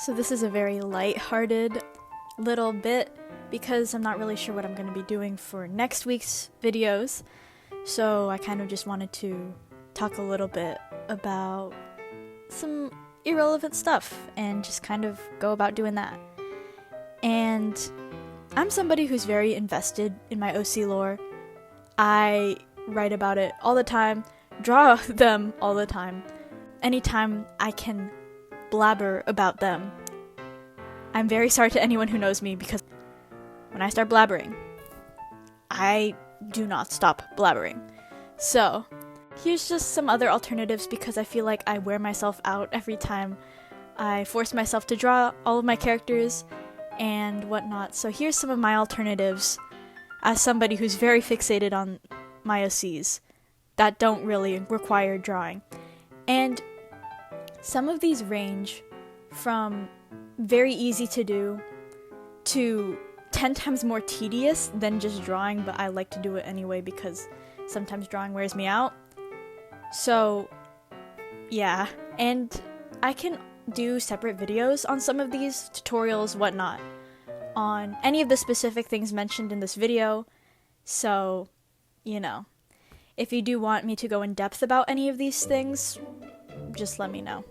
So this is a very light-hearted little bit because I'm not really sure what I'm going to be doing for next week's videos. So I kind of just wanted to talk a little bit about some irrelevant stuff and just kind of go about doing that. And I'm somebody who's very invested in my OC lore. I write about it all the time, draw them all the time. Anytime I can blabber about them. I'm very sorry to anyone who knows me because when I start blabbering, I do not stop blabbering. So, here's just some other alternatives because I feel like I wear myself out every time I force myself to draw all of my characters and whatnot. So here's some of my alternatives as somebody who's very fixated on my OCs that don't really require drawing. And some of these range from very easy to do to 10 times more tedious than just drawing, but I like to do it anyway because sometimes drawing wears me out. So, yeah, and I can do separate videos on some of these tutorials, whatnot, on any of the specific things mentioned in this video. So, you know, if you do want me to go in depth about any of these things, just let me know.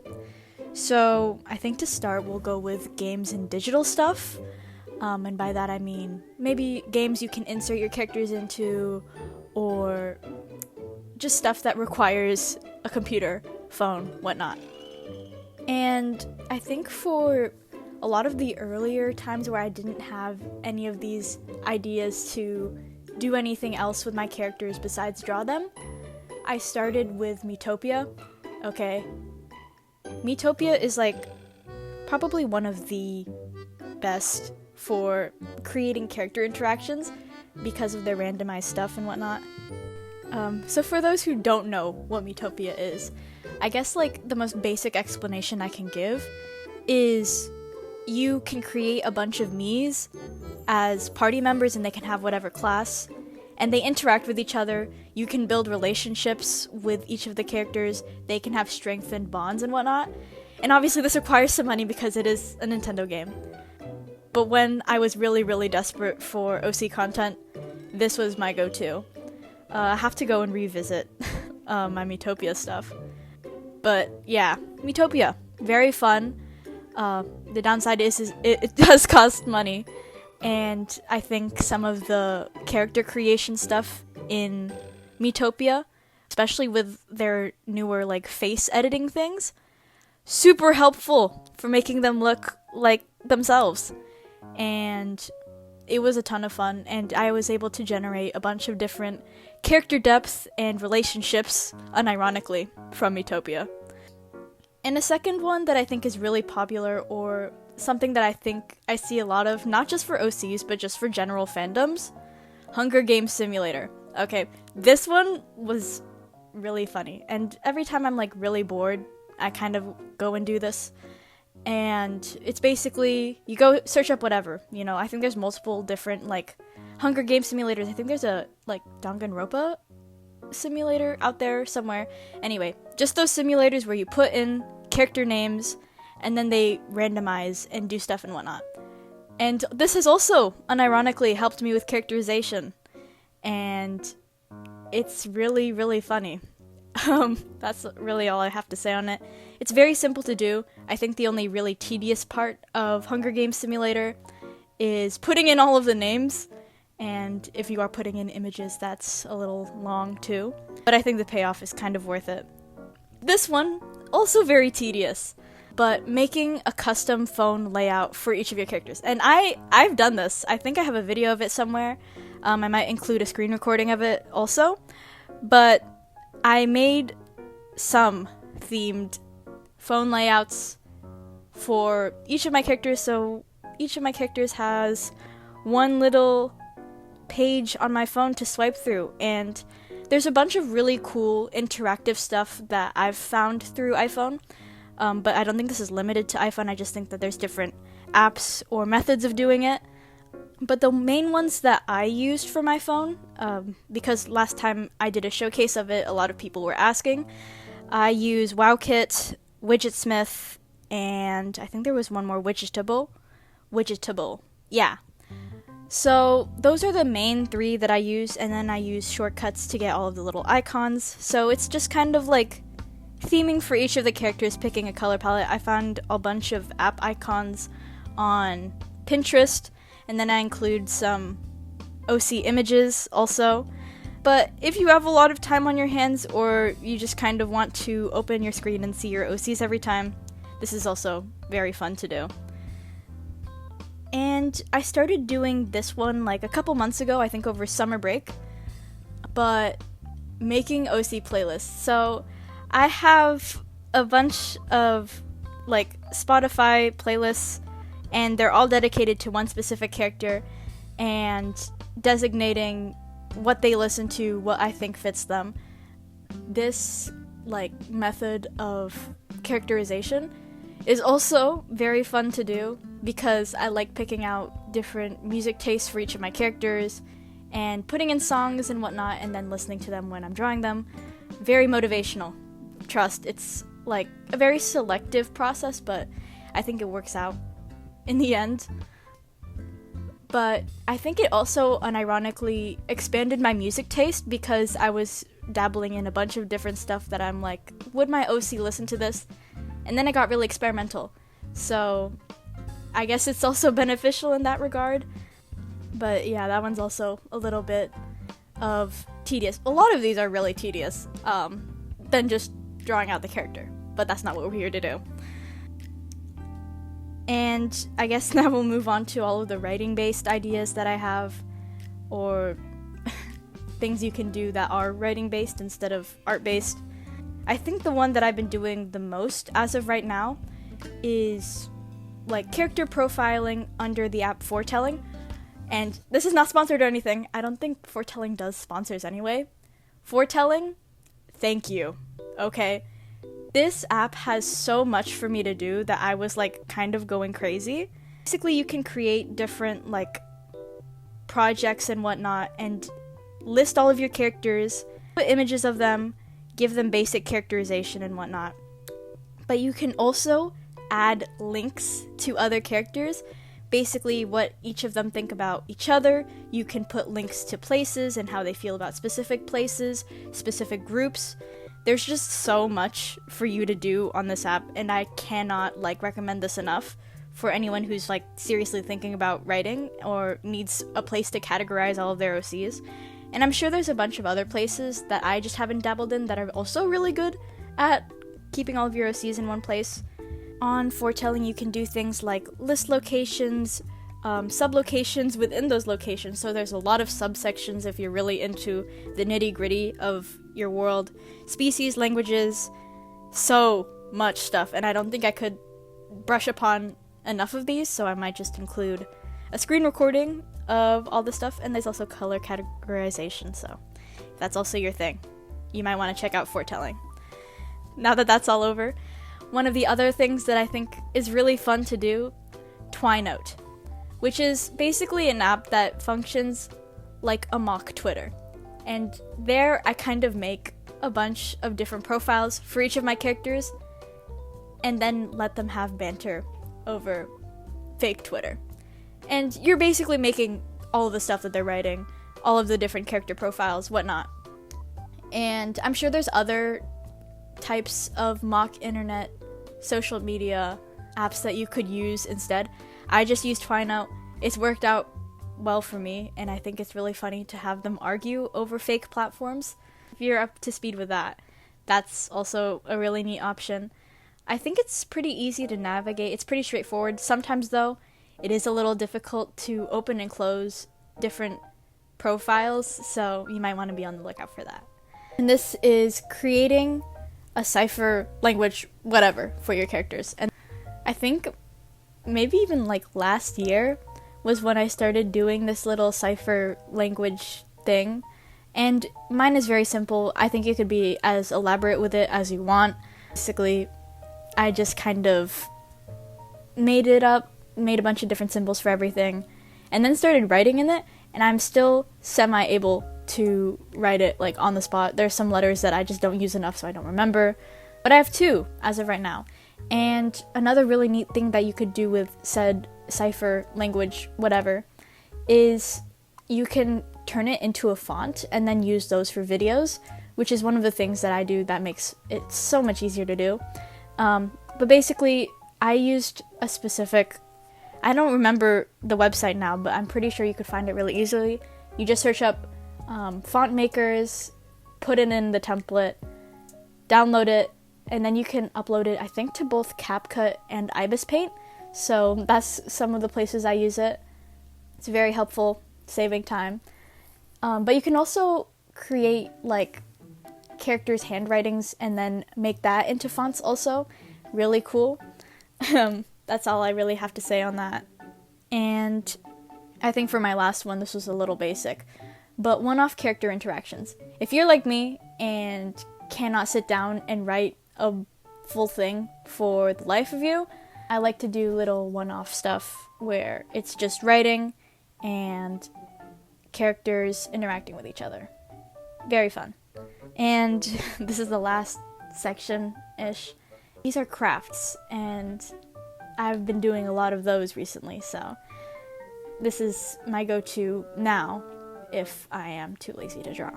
So, I think to start, we'll go with games and digital stuff. And by that I mean maybe games you can insert your characters into, or just stuff that requires a computer, phone, whatnot. And I think for a lot of the earlier times where I didn't have any of these ideas to do anything else with my characters besides draw them, I started with Miitopia. Okay. Miitopia is like probably one of the best for creating character interactions because of their randomized stuff and whatnot. So for those who don't know what Miitopia is, I guess like the most basic explanation I can give is you can create a bunch of Miis as party members and they can have whatever class, and they interact with each other. You can build relationships with each of the characters, they can have strengthened bonds and whatnot. And obviously this requires some money because it is a Nintendo game. But when I was really, really desperate for OC content, this was my go-to. I have to go and revisit my Miitopia stuff. But yeah, Miitopia, very fun. The downside is it does cost money. And I think some of the character creation stuff in Miitopia, especially with their newer like face editing things, super helpful for making them look like themselves. And it was a ton of fun, and I was able to generate a bunch of different character depth and relationships, unironically, from Miitopia. And a second one that I think is really popular, or something that I think I see a lot of, not just for OCs, but just for general fandoms, Hunger Games Simulator. Okay, this one was really funny, and every time I'm like really bored, I kind of go and do this. And it's basically, you go search up whatever, you know, I think there's multiple different, like, Hunger Games simulators. I think there's a, like, Danganronpa simulator out there somewhere. Anyway, just those simulators where you put in character names, and then they randomize and do stuff and whatnot. And this has also, unironically, helped me with characterization. And it's really, really funny. That's really all I have to say on it. It's very simple to do. I think the only really tedious part of Hunger Games Simulator is putting in all of the names, and if you are putting in images, that's a little long too. But I think the payoff is kind of worth it. This one, also very tedious, but making a custom phone layout for each of your characters. And I've done this. I think I have a video of it somewhere. I might include a screen recording of it also. But I made some themed phone layouts for each of my characters, so each of my characters has one little page on my phone to swipe through, and there's a bunch of really cool interactive stuff that I've found through iPhone, but I don't think this is limited to iPhone. I just think that there's different apps or methods of doing it. But the main ones that I used for my phone, because last time I did a showcase of it, a lot of people were asking, I use WowKit, Widgetsmith, and I think there was one more, Widgetable. Yeah. So those are the main 3 that I use, and then I use shortcuts to get all of the little icons. So it's just kind of like theming for each of the characters, picking a color palette. I found a bunch of app icons on Pinterest, and then I include some OC images also. But if you have a lot of time on your hands, or you just kind of want to open your screen and see your OCs every time, this is also very fun to do. And I started doing this one like a couple months ago, I think over summer break, but making OC playlists. So I have a bunch of like Spotify playlists, and they're all dedicated to one specific character and designating what they listen to, what I think fits them. This like method of characterization is also very fun to do because I like picking out different music tastes for each of my characters and putting in songs and whatnot and then listening to them when I'm drawing them. Very motivational. Trust, it's like a very selective process, but I think it works out in the end. But I think it also unironically expanded my music taste because I was dabbling in a bunch of different stuff that I'm like, would my OC listen to this? And then it got really experimental. So I guess it's also beneficial in that regard. But yeah, that one's also a little bit of tedious. A lot of these are really tedious than just drawing out the character. But that's not what we're here to do. And I guess now we'll move on to all of the writing-based ideas that I have, or things you can do that are writing-based instead of art-based. I think the one that I've been doing the most as of right now is like character profiling under the app Foretelling. And this is not sponsored or anything. I don't think Foretelling does sponsors anyway. Foretelling, thank you. Okay? This app has so much for me to do that I was like kind of going crazy. Basically, you can create different like projects and whatnot and list all of your characters, put images of them, give them basic characterization and whatnot. But you can also add links to other characters, basically what each of them think about each other. You can put links to places and how they feel about specific places, specific groups. There's just so much for you to do on this app, and I cannot like recommend this enough for anyone who's like seriously thinking about writing or needs a place to categorize all of their OCs. And I'm sure there's a bunch of other places that I just haven't dabbled in that are also really good at keeping all of your OCs in one place. On Foretelling, you can do things like list locations, sub-locations within those locations, so there's a lot of subsections if you're really into the nitty-gritty of your world. Species, languages, so much stuff, and I don't think I could brush upon enough of these, so I might just include a screen recording of all this stuff, and there's also color categorization, so if that's also your thing, you might want to check out Foretelling. Now that that's all over, one of the other things that I think is really fun to do, Twinote, which is basically an app that functions like a mock Twitter. And there I kind of make a bunch of different profiles for each of my characters and then let them have banter over fake Twitter. And you're basically making all of the stuff that they're writing, all of the different character profiles, whatnot. And I'm sure there's other types of mock internet social media apps that you could use instead. I just used Twinote. It's worked out well for me, and I think it's really funny to have them argue over fake platforms. If you're up to speed with that, that's also a really neat option. I think it's pretty easy to navigate. It's pretty straightforward. Sometimes, though, it is a little difficult to open and close different profiles, so you might want to be on the lookout for that. And this is creating a Cipher language, whatever, for your characters. And I think maybe even like last year was when I started doing this little Cipher language thing. And mine is very simple. I think you could be as elaborate with it as you want. Basically, I just kind of made it up, made a bunch of different symbols for everything, and then started writing in it, and I'm still semi-able to write it like on the spot. There's some letters that I just don't use enough, so I don't remember, but I have 2 as of right now. And another really neat thing that you could do with said Cipher language, whatever, is you can turn it into a font and then use those for videos, which is one of the things that I do that makes it so much easier to do. But basically, I used a specific, I don't remember the website now, but I'm pretty sure you could find it really easily. You just search up font makers, put it in the template, download it, and then you can upload it, I think, to both CapCut and Ibis Paint. So that's some of the places I use it. It's very helpful, saving time. But you can also create like characters' handwritings and then make that into fonts also. Really cool. That's all I really have to say on that. And I think for my last one, this was a little basic, but one-off character interactions. If you're like me and cannot sit down and write a full thing for the life of you, I like to do little one-off stuff where it's just writing and characters interacting with each other. Very fun. And this is the last section-ish. These are crafts, and I've been doing a lot of those recently, so this is my go-to now if I am too lazy to draw.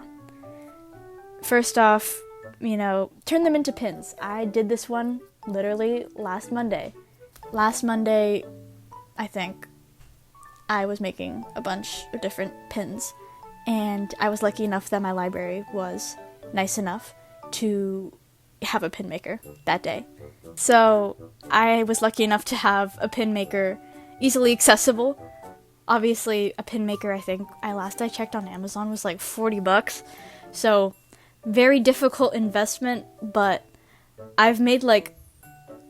First off, turn them into pins. I did this one literally last Monday. Last Monday, I think, I was making a bunch of different pins, and I was lucky enough that my library was nice enough to have a pin maker that day. So I was lucky enough to have a pin maker easily accessible. Obviously, a pin maker, I think, last I checked on Amazon, was like $40. So very difficult investment, but I've made like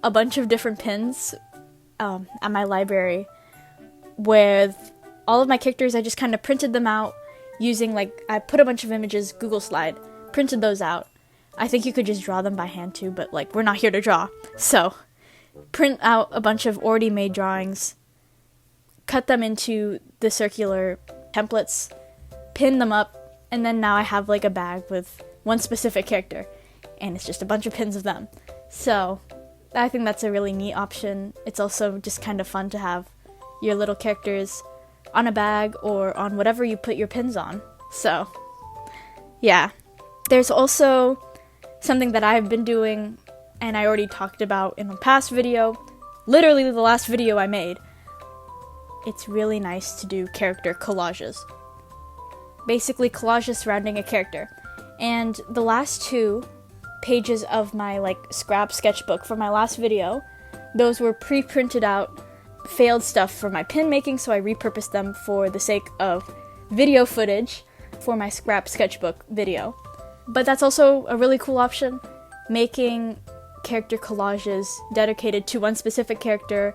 a bunch of different pins at my library with all of my characters. I just kind of printed them out using I put a bunch of images, Google Slide, printed those out. I think you could just draw them by hand too, but we're not here to draw. So print out a bunch of already made drawings, cut them into the circular templates, pin them up, and then now I have a bag with one specific character, and it's just a bunch of pins of them. So I think that's a really neat option. It's also just kind of fun to have your little characters on a bag or on whatever you put your pins on. So yeah. There's also something that I've been doing, and I already talked about in a past video, literally the last video I made. It's really nice to do character collages. Basically collages surrounding a character. And the last 2 pages of my scrap sketchbook for my last video, those were pre-printed out failed stuff for my pin making, so I repurposed them for the sake of video footage for my scrap sketchbook video. But that's also a really cool option, making character collages dedicated to one specific character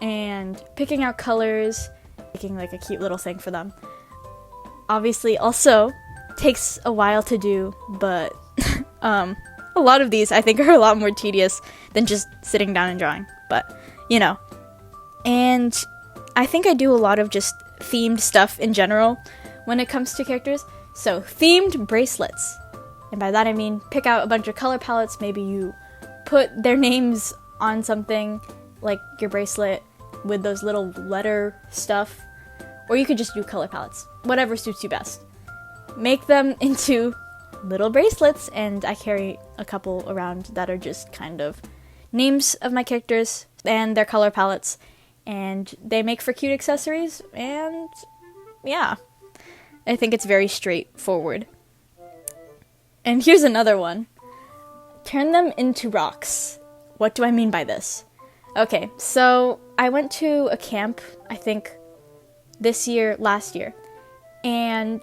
and picking out colors, making a cute little thing for them. Obviously also takes a while to do, but a lot of these I think are a lot more tedious than just sitting down and drawing, but And I think I do a lot of just themed stuff in general when it comes to characters. So themed bracelets. And by that I mean pick out a bunch of color palettes, maybe you put their names on something like your bracelet with those little letter stuff, or you could just do color palettes, whatever suits you best. Make them into little bracelets, and I carry a couple around that are just kind of names of my characters and their color palettes, and they make for cute accessories, and yeah, I think it's very straightforward. And here's another one. Turn them into rocks. What do I mean by this? Okay, so I went to a camp, I think last year, and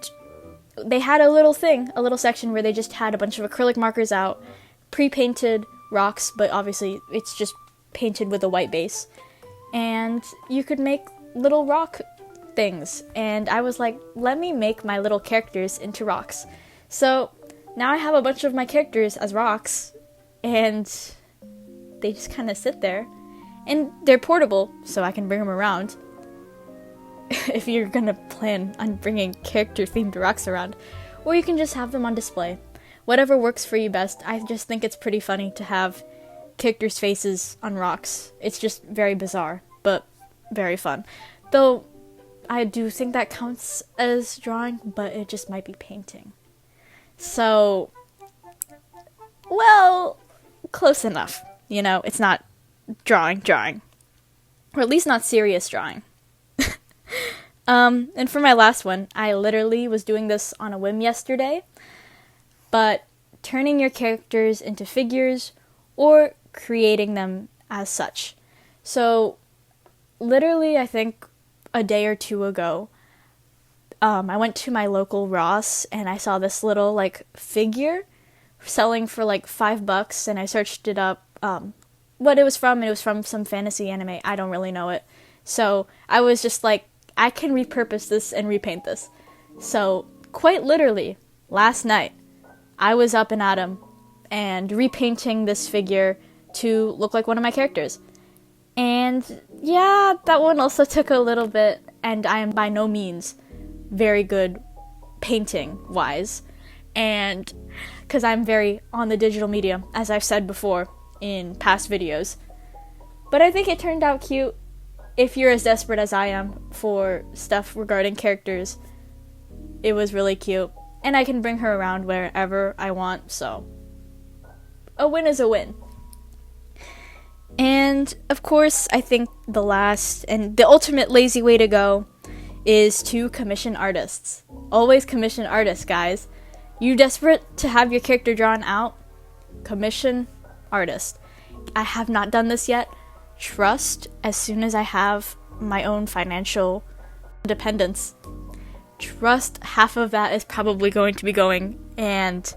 they had a little section where they just had a bunch of acrylic markers out, pre-painted rocks, but obviously it's just painted with a white base, and you could make little rock things, and I was like, let me make my little characters into rocks. So now I have a bunch of my characters as rocks, and they just kind of sit there, and they're portable, so I can bring them around. If you're gonna plan on bringing character-themed rocks around, or you can just have them on display. Whatever works for you best. I just think it's pretty funny to have characters' faces on rocks. It's just very bizarre, but very fun. Though, I do think that counts as drawing, but it just might be painting. So, well, close enough. You know, it's not drawing. Or at least not serious drawing. And for my last one, I literally was doing this on a whim yesterday, but turning your characters into figures or creating them as such. So, literally, I think a day or two ago, I went to my local Ross and I saw this little, like, figure selling for, like, $5, and I searched it up, what it was from, and it was from some fantasy anime. I don't really know it. So, I was just like, I can repurpose this and repaint this. So, quite literally, last night, I was up and at 'em and repainting this figure to look like one of my characters. And yeah, that one also took a little bit, and I am by no means very good painting-wise. And because I'm very on the digital media, as I've said before in past videos. But I think it turned out cute. If you're as desperate as I am for stuff regarding characters, it was really cute. And I can bring her around wherever I want, so a win is a win. And, of course, I think the last and the ultimate lazy way to go is to commission artists. Always commission artists, guys. You desperate to have your character drawn out? Commission artist. I have not done this yet. Trust, as soon as I have my own financial independence, trust half of that is probably going to be going and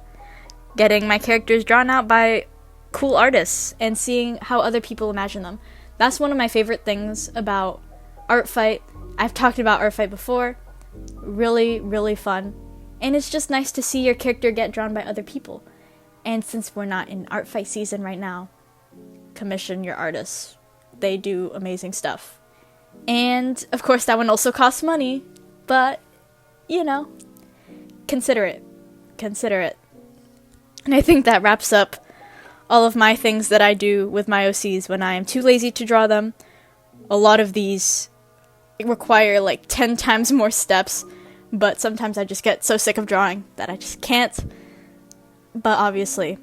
getting my characters drawn out by cool artists and seeing how other people imagine them. That's one of my favorite things about Art Fight. I've talked about Art Fight before. Really, really fun. And it's just nice to see your character get drawn by other people. And since we're not in Art Fight season right now, commission your artists. They do amazing stuff. And, of course, that one also costs money, but, you know, consider it. Consider it. And I think that wraps up all of my things that I do with my OCs when I am too lazy to draw them. A lot of these require, like, 10 times more steps, but sometimes I just get so sick of drawing that I just can't. But, obviously,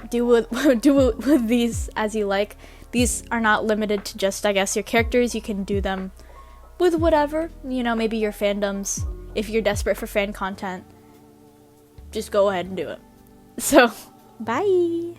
do with these as you like. These are not limited to just, I guess, your characters. You can do them with whatever. You know, maybe your fandoms. If you're desperate for fan content, just go ahead and do it. So, bye!